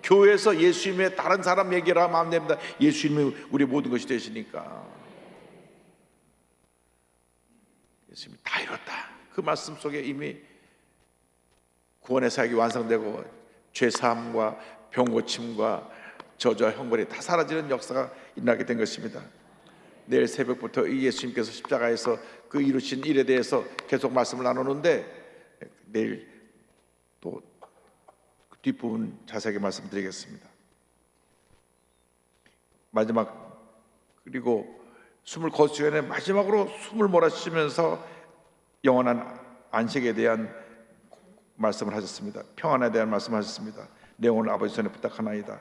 교회에서 예수님의 다른 사람 얘기를 하면 안 됩니다. 예수님이 우리 모든 것이 되시니까. 예수님이 다 이뤘다. 그 말씀 속에 이미 구원의 사역이 완성되고 죄사함과 병고침과 저주와 형벌이 다 사라지는 역사가 일어나게 된 것입니다. 내일 새벽부터 이 예수님께서 십자가에서 그 이루신 일에 대해서 계속 말씀을 나누는데 내일 또 뒷부분 자세하게 말씀드리겠습니다. 마지막, 그리고 숨을 거두기 전에 마지막으로 숨을 몰아쉬면서 영원한 안식에 대한 말씀을 하셨습니다. 평안에 대한 말씀을 하셨습니다. 내 영혼을 아버지 손에 부탁하나이다.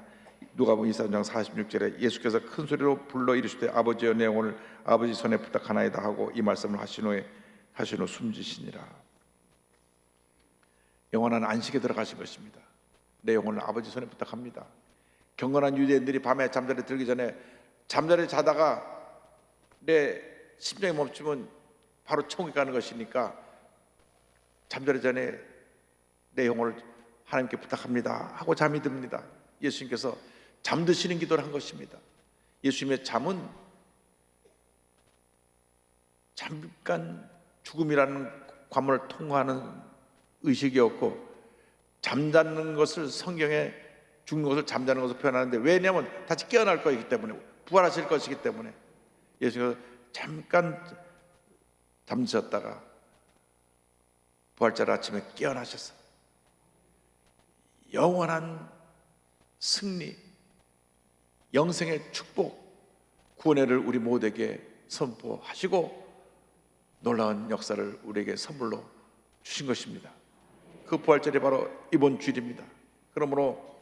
누가복음 23장 46절에 예수께서 큰 소리로 불러 이르시되 아버지여 내 영혼을 아버지 손에 부탁하나이다 하고 이 말씀을 하신 후 숨지시니라. 영원한 안식에 들어가신 것입니다. 내 영혼을 아버지 손에 부탁합니다. 경건한 유대인들이 밤에 잠자리 들기 전에 잠자리 자다가 내 심장이 멈추면 바로 천국에 가는 것이니까 잠자리 전에 내 영혼을 하나님께 부탁합니다 하고 잠이 듭니다. 예수님께서 잠드시는 기도를 한 것입니다. 예수님의 잠은 잠깐 죽음이라는 관문을 통과하는 의식이었고, 잠자는 것을 성경에 죽는 것을 잠자는 것을 표현하는데, 왜냐하면 다시 깨어날 것이기 때문에, 부활하실 것이기 때문에 예수님께서 잠깐 잠드셨다가 부활절 아침에 깨어나셔서 영원한 승리, 영생의 축복, 구원회를 우리 모두에게 선포하시고 놀라운 역사를 우리에게 선물로 주신 것입니다. 그 부활절이 바로 이번 주일입니다. 그러므로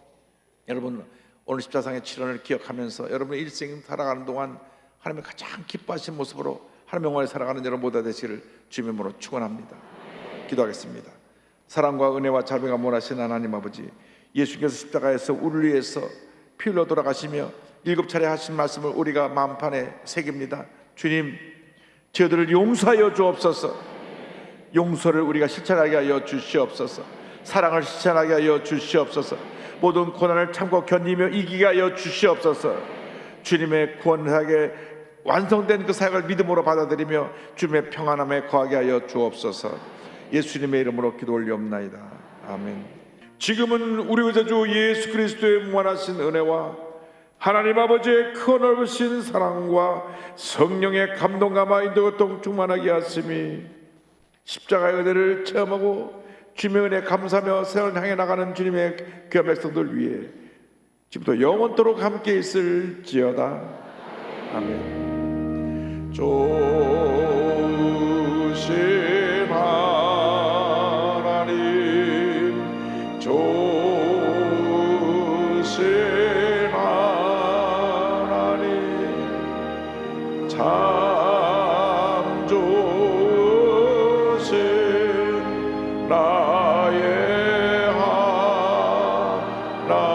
여러분 오늘 십자상의 치료를 기억하면서 여러분의 일생 살아가는 동안 하나님의 가장 기뻐하신 모습으로 하나님의 영광에 살아가는 여러분 모두 되시기를 주님의 이름으로 축원합니다. 기도하겠습니다. 사랑과 은혜와 자비가 원하신 하나님 아버지, 예수께서 십자가에서 우리를 위해서 피 흘려 돌아가시며 7차례 하신 말씀을 우리가 마음판에 새깁니다. 주님, 저희들을 용서하여 주옵소서. 용서를 우리가 실천하게 하여 주시옵소서. 사랑을 실천하게 하여 주시옵소서. 모든 고난을 참고 견디며 이기게 하여 주시옵소서. 주님의 구원사역에 완성된 그 사역을 믿음으로 받아들이며 주님의 평안함에 거하게 하여 주옵소서. 예수님의 이름으로 기도 올리옵나이다. 아멘. 지금은 우리 구주 예수 그리스도의 무한하신 은혜와 하나님 아버지의 큰 넓으신 사랑과 성령의 감동감화 인도가 충만하게 하심이 십자가의 은혜를 체험하고 주님의 은혜에 감사하며 세상을 향해 나가는 주님의 귀한 백성들 위해 지금부터 영원토록 함께 있을지어다. 아멘. 조신 하나님, 조신 하나님, 참 좋으신 나의 하나님.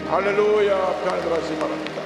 할렐루야. 편히 들어가시기 바랍니다.